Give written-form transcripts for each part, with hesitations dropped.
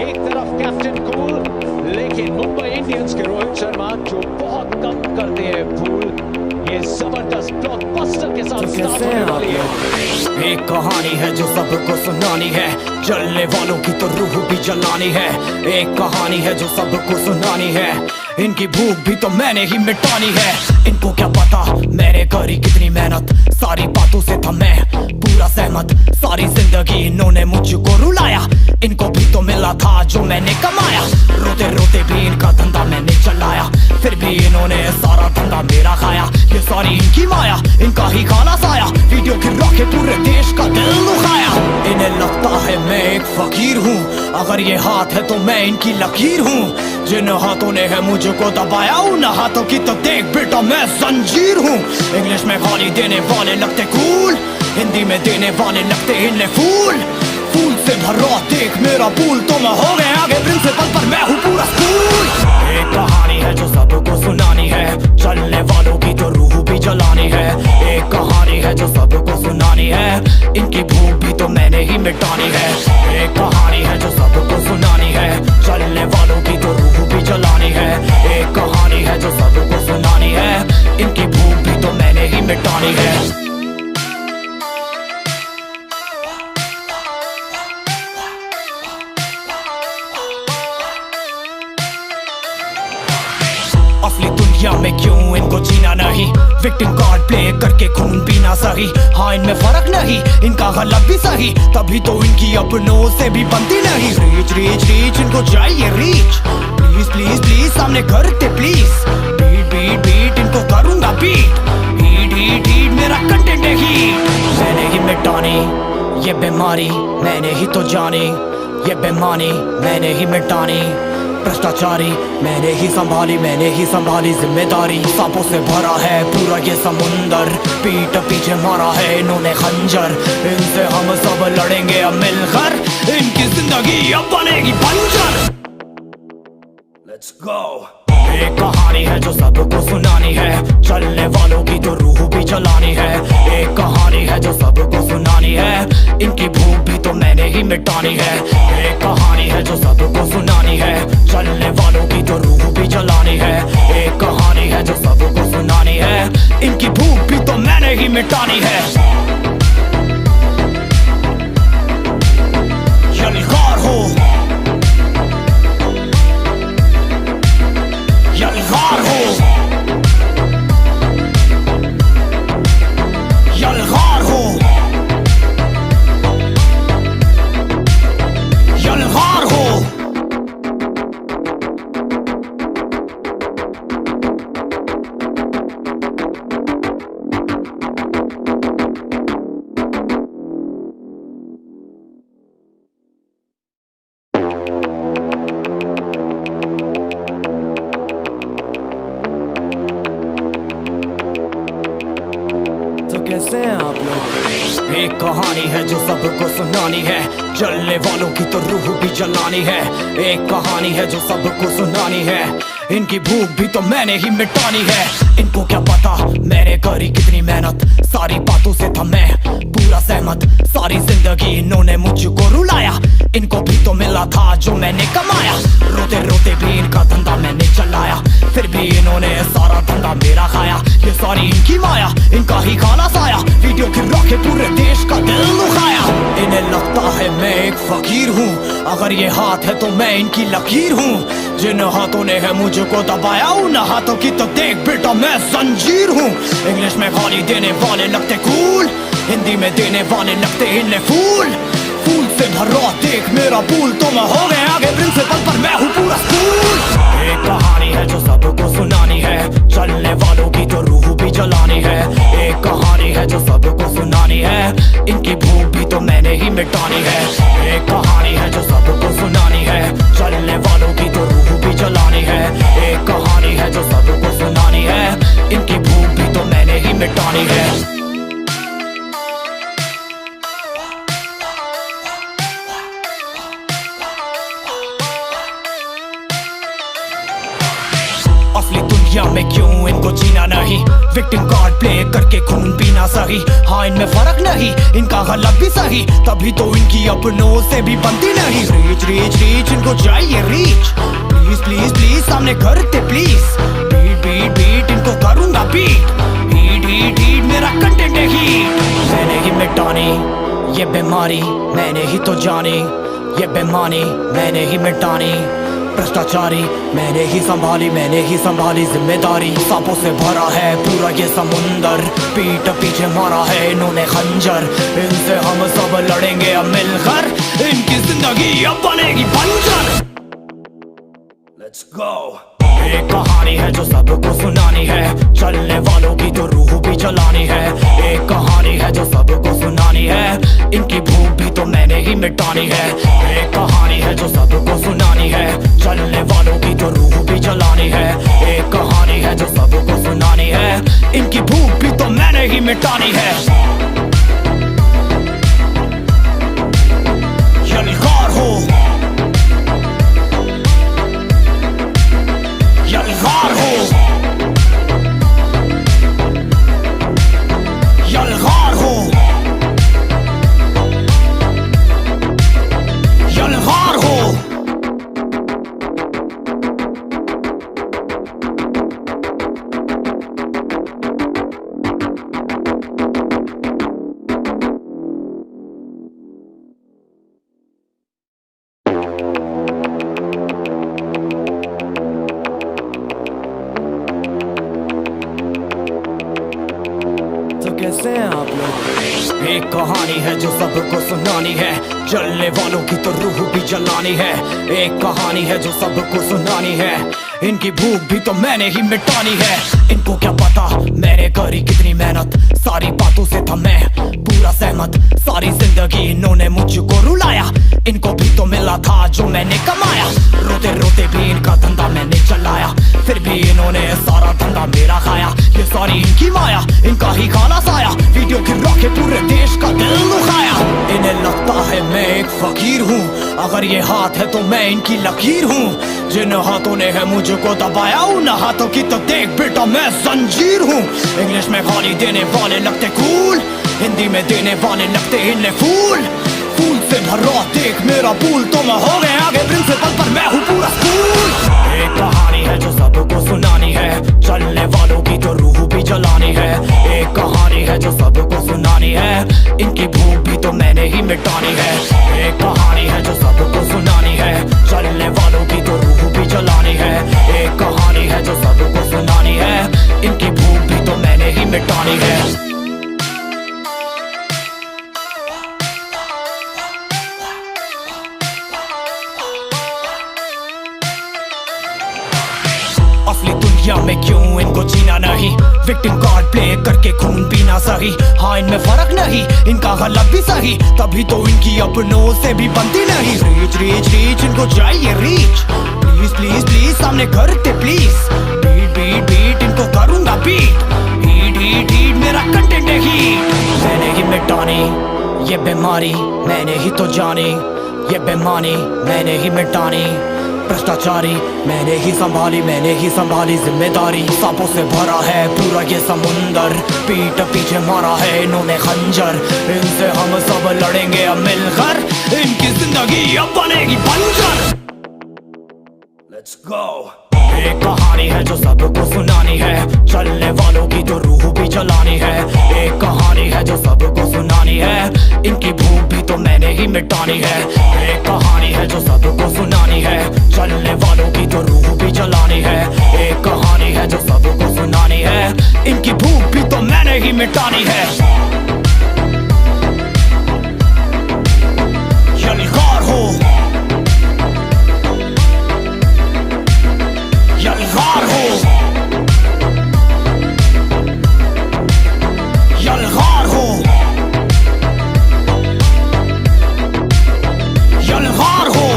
एक तरफ captain cool, लेकिन मुंबई इंडियंस के रोहित शर्मा जो बहुत कम करते हैं फूल, ये जबरदस्त ब्लॉकबस्टर के साथ स्टार्ट होने वाली है। एक कहानी है जो सबको सुनानी है, जलने वालों की तो रूह भी जलानी है। एक कहानी है जो सबको सुनानी है, इनकी भूख भी तो मैंने ही मिटानी है। इनको क्या पता मैंने करी कितनी मेहनत, सारी बातों से था मैं पूरा सहमत। सारी जिंदगी इन्होंने मुझको रुलाया, इनको भी तो मिला था जो मैंने कमाया। रोते रोते भी इनका धंधा मैंने चलाया, फिर भी इन्होंने सारा धंधा मेरा खाया। ये सारी इनकी माया, इनका ही खाना साया, वीडियो गिरा के पूरे देश का दिल दुखाया। इन्हें लगता है मैं एक फकीर हूँ, अगर ये हाथ है तो मैं इनकी लकीर हूँ। जिन हाथों ने है मुझको दबाया, उन हाथों की तो देख बेटा मैं जंजीर हूँ। इंग्लिश में गाली देने वाले लगते कूल, हिंदी में देने वाले लगते इन्हें फूल। फूल से भरा देख मेरा पूल, तो मैं हो गया आगे प्रिंसिपल पर मैं हूँ पूरा स्कूल। एक कहानी है जो सबको सुनानी है, चलने वालों की तो रूह भी जलानी है। एक कहानी है जो सबको सुनानी है, इनकी भूख भी तो मैंने ही मिटानी है। एक कहानी है जो सबको सुनानी है, चलने वालों की तो रूह भी जलानी है। एक कहानी है जो सबको सुनानी है, इनकी भूख भी तो मैंने ही मिटानी है। असली दुनिया में क्यों इनको जीना नहीं, विक्टिम कार्ड प्ले करके खून पीना सही। हाँ इनमें फर्क नहीं, इनका गलत भी सही, तभी तो इनकी अपनों से भी बनती नहीं। रीच रीच रीच इनको चाहिए रीच, प्लीज प्लीज प्लीज सामने करते प्लीज। बीट बीट बीट इनको करूंगा बीट, हीट हीट हीट मेरा कंटेंट है हीट। मैंने ही मिटानी ये बीमारी, मैंने ही तो जानी ये बेमानी, मैंने ही मिटानी भ्रष्टाचारी। मैंने ही संभाली जिम्मेदारी। सांपों से भरा है पूरा ये समुंदर, पीठ पीछे मारा है इन्होंने खंजर। इनसे हम सब लड़ेंगे अब मिलकर, इनकी जिंदगी अब बनेगी बंजर। Let's go। एक कहानी है जो सबको सुनानी है, चलने वालों की तो रूह भी जलानी है। एक कहानी है जो सबको सुनानी है, इनकी भूख भी तो मैंने ही मिटानी है। एक कहानी है जो सबको सुनानी है, चलने वालों की तो रूह भी जलानी है। एक कहानी है जो सबको सुनानी है, इनकी भूख भी तो मैंने ही मिटानी है। यलगार हो यलगार हो यलगार हो यलगार हो। कैसे हैं आप लोग? एक कहानी है जो सबको सुनानी है, जलने वालों की तो रूह भी जलानी है। एक कहानी है जो सबको सुनानी है, इनकी भूख भी तो मैंने ही मिटानी है। इनको क्या पता मैंने करी कितनी मेहनत, सारी बातों से था मैं पूरा सहमत। सारी जिंदगी इन्होंने मुझको रुलाया, इनको भी तो मिला था जो मैंने कमाया। रोते रोते भी इनका धंधा मैंने चलाया, फिर भी इन्होंने सारा धंधा मेरा खाया। ये सारी इनकी माया, इनका ही खाना साया, वीडियो गिरा के पूरे देश का दिल दुखाया। इन्हें लगता है मैं एक फकीर हूँ, अगर ये हाथ है तो मैं इनकी लकीर हूँ। जिन हाथों ने है मुझको दबाया, उन हाथों की तो देख बेटा मैं जंजीर हूँ। इंग्लिश में गाली देने वाले लगते कूल, हिंदी में देने वाले लगते इन्हें फूल। फूल से भरा देख मेरा पूल, तो मैं हो गया आगे प्रिंसिपल पर मैं हूँ पूरा स्कूल। एक कहानी है जो सबको सुनानी है, चलने वालों की तो रूह भी जलानी है। एक कहानी है जो सबको सुनानी है, इनकी भूख भी तो मैंने ही मिटानी है। एक कहानी है जो सबको सुनानी है, चलने वालों की तो रूह भी जलानी है। एक कहानी है जो सबको सुनानी है, इनकी भूख भी तो मैंने ही मिटानी है। असली दुनिया दुनिया में क्यों इनको जीना नहीं, विक्टिम कार्ड प्ले करके खून पीना सही। हाँ इनमें फर्क नहीं, इनका गलत भी सही, तभी तो इनकी अपनों से भी बनती नहीं। रीच रीच रीच इनको चाहिए रीच, प्लीज प्लीज प्लीज सामने करते प्लीज। बीट बीट बीट इनको करूंगा बीट, हीट हीट हीट मेरा कंटेंट है हीट। मैंने ही मिटानी ये बीमारी, मैंने ही तो जानी ये बेमानी, मैंने ही मिटानी भ्रष्टाचारी, मैंने ही संभाली जिम्मेदारी। सांपों से भरा है पूरा ये समुंदर, पीठ पीछे मारा है इन्होंने खंजर। इनसे हम सब लड़ेंगे अब मिलकर, इनकी जिंदगी अब बनेगी बंजर। Let's go। एक कहानी है जो सबको सुनानी है, चलने वालों की तो रूह भी जलानी है। एक कहानी है जो सबको सुनानी है, इनकी भूख भी तो मैंने ही मिटानी है। एक कहानी है जो सबको सुनानी है, चलने वालों की तो रूह भी जलानी है। एक कहानी है जो सबको सुनानी है, इनकी भूख भी तो मैंने ही मिटानी है। यलगार हो यलगार हो यलगार हो यलगार हो। कैसे हैं आप लोग? एक कहानी है जो सबको सुनानी है, जलने वालों की तो रूह भी जलानी है। एक कहानी है जो सबको सुनानी है, इनकी भूख भी तो मैंने ही मिटानी है। इनको क्या पता मैंने करी कितनी मेहनत, सारी बातों से था मैं पूरा सहमत। सारी जिंदगी इन्होंने मुझको रुलाया, इनको भी तो मिला था जो मैंने कमाया। रोते रोते भी इनका धंधा मैंने चलाया, फिर भी इन्होंने सारा धंधा मेरा खाया। ये सारी इनकी माया, इनका ही खाना साया, वीडियो गिरा के पूरे देश का दिल दुखाया। इन्हें लगता है मैं एक फकीर हूँ, अगर ये हाथ है तो मैं इनकी लकीर हूँ। जिन हाथों ने है मुझको दबाया, उन हाथों की तो देख बेटा मैं जंजीर हूँ। इंग्लिश में गाली देने वाले लगते कूल, हिंदी में देने वाले लगते इन्हें फूल। फूल से भरा देख मेरा पूल, तो मैं हो गया आगे प्रिंसिपल पर मैं हूँ पूरा स्कूल। एक कहानी है जो सबको सुनानी है, चलने वालों की तो रूह भी जलानी है। एक कहानी है जो सबको सुनानी है, इनकी भूख भी तो मैंने ही मिटानी है। एक कहानी है जो सबको सुनानी है, चलने वालों की तो रूह भी जलानी है। एक कहानी है जो सबको सुनानी है, इनकी भूख भी तो मैंने ही मिटानी है। असली दुनिया में क्यों इनको जीना नहीं, विक्टिम कार्ड प्ले करके खून पीना सही। हाँ इनमें फर्क नहीं, इनका गलत भी सही, तभी तो इनकी अपनों से भी बनती नहीं। रीच रीच रीच इनको चाहिए रीच, प्लीज प्लीज प्लीज सामने करते प्लीज। बीट बीट बीट इनको करूंगा बीट, हीट हीट हीट मेरा कंटेंट है हीट। मैंने ही मिटानी ये बीमारी, मैंने ही तो जानी ये बेमानी, मैंने ही मिटानी भ्रष्टाचारी, मैंने ही संभाली जिम्मेदारी। सांपों से भरा है पूरा ये समुंदर, पीठ पीछे मारा है इन्होंने खंजर। इनसे हम सब लड़ेंगे अब मिलकर, इनकी जिंदगी अब बनेगी बंजर। Let's go। एक कहानी है जो सबको सुनानी है, चलने वालों की तो रूह भी जलानी है। एक कहानी है जो सबको सुनानी है, इनकी भूख भी तो मैंने ही मिटानी है। एक कहानी है जो सबको सुनानी है, चलने वालों की तो रूह भी जलानी है। एक कहानी है जो सबको सुनानी है, इनकी भूख भी तो मैंने ही मिटानी है। यलगार हो यलगार हो यलगार हो यलगार हो।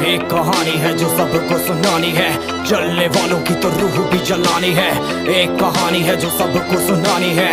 एक कहानी है जो सबको सुनानी है, जलने वालों की तो रूह भी जलानी है। एक कहानी है जो सबको सुनानी है,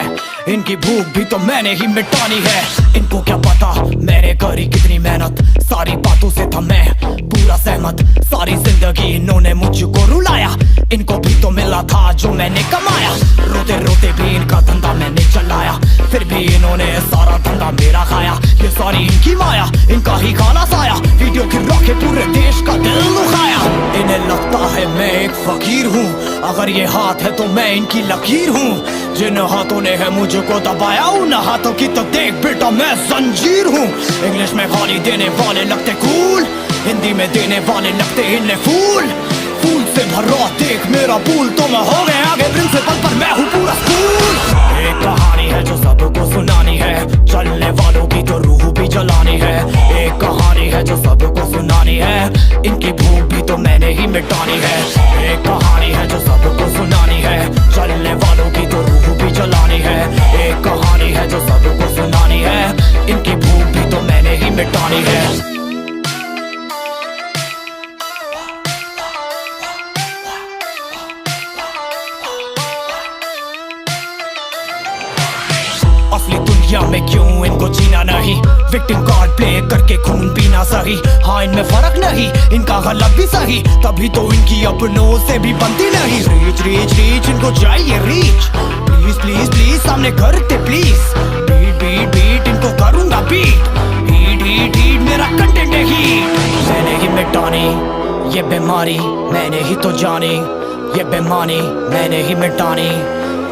इनकी भूख भी तो मैंने ही मिटानी है। इनको क्या पता मैंने करी कितनी मेहनत, सारी बातों से था मैं पूरा सहमत। सारी जिंदगी इन्होंने मुझको रुलाया, इनको भी तो मिला था जो मैंने कमाया। रोते रोते भी इनका धंधा मैंने चलाया, फिर भी इन्होंने सारा धंधा मेरा खाया। ये सारी इनकी माया, इनका ही खाना साया, वीडियो गिरा के पूरे देश का दिल दुखाया। इन्हें लगता है मैं एक फकीर हूँ, अगर ये हाथ है तो मैं इनकी लकीर हूँ। जिन हाथों ने है मुझको दबाया, उन हाथों की तो देख बेटा मैं जंजीर हूँ। इंग्लिश में गाली देने वाले लगते कूल, हिंदी में देने वाले लगते इन्हें फूल। फूल से भरा देख मेरा पूल, तो मैं हो गया आगे प्रिंसिपल पर मैं हूँ पूरा स्कूल। एक कहानी है जो सबको सुनानी है, चलने वालों की तो रूह भी जलानी है। एक कहानी है जो सबको सुनानी है, इनकी भूख भी तो मैंने ही मिटानी है। एक कहानी है जो सबको सुनानी है, चलने वालों की तो रूह भी जलानी है। एक कहानी है जो सबको सुनानी है, इनकी भूख भी तो मैंने ही मिटानी है। असली दुनिया में क्यों इनको जीना नहीं, विक्टिम कार्ड प्ले करके खून पीना सही। हाँ इनमें फर्क नहीं, इनका गलत भी सही, तभी तो इनकी अपनों से भी बनती नहीं। रीच रीच रीच इनको चाहिए रीच, प्लीज प्लीज प्लीज सामने करते प्लीज। बीट बीट बीट इनको करूंगा बीट, हीट हीट हीट मेरा कंटेंट है हीट। मैंने ही मिटानी ये बीमारी, मैंने ही तो जानी ये बेमानी, मैंने ही मिटानी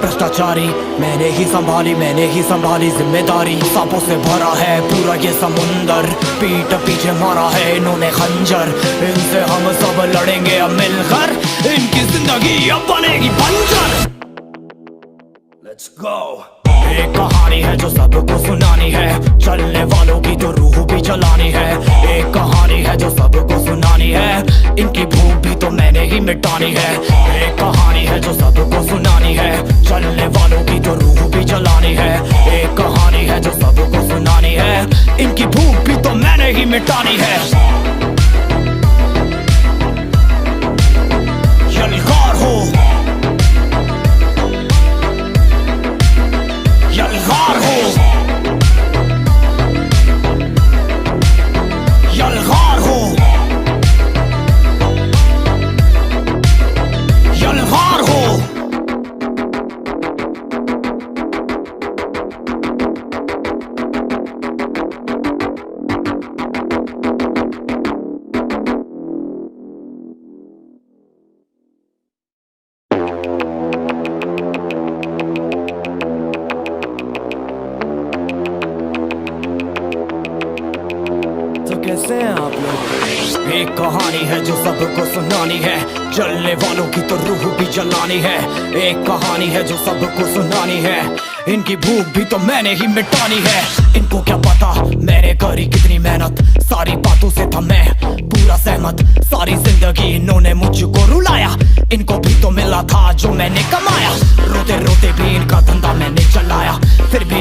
भ्रष्टाचारी। मैंने ही संभाली जिम्मेदारी। सांपों से भरा है पूरा ये समुंदर, पीठ पीछे मारा है इन्होंने खंजर। इनसे हम सब लड़ेंगे अब मिलकर, इनकी जिंदगी अब बनेगी बंजर। Let's go। एक कहानी है जो सबको सुनानी है, चलने वालों की तो रूह भी जलानी है। एक कहानी है जो सबको सुनानी है, इनकी भूख भी तो मैंने ही मिटानी है। एक कहानी है जो सबको सुनानी है, चलने वालों की तो रूह भी जलानी है। एक कहानी है जो सबको सुनानी है, इनकी भूख भी तो मैंने ही मिटानी है। यलगार हो यलगार हो यलगार हो यलगार हो। कैसे हैं आप लोग? एक कहानी है जो सबको सुनानी है, जलने वालों की तो रूह भी जलानी है। एक कहानी है जो सबको सुनानी है, इनकी भूख भी तो मैंने ही मिटानी है। इनको क्या पता मैंने करी कितनी मेहनत, सारी बातों से था मैं पूरा सहमत। सारी जिंदगी इन्होंने मुझको रुलाया, इनको भी तो मिला था जो मैंने कमाया। रोते रोते भी इनका धंधा मैंने चलाया, फिर भी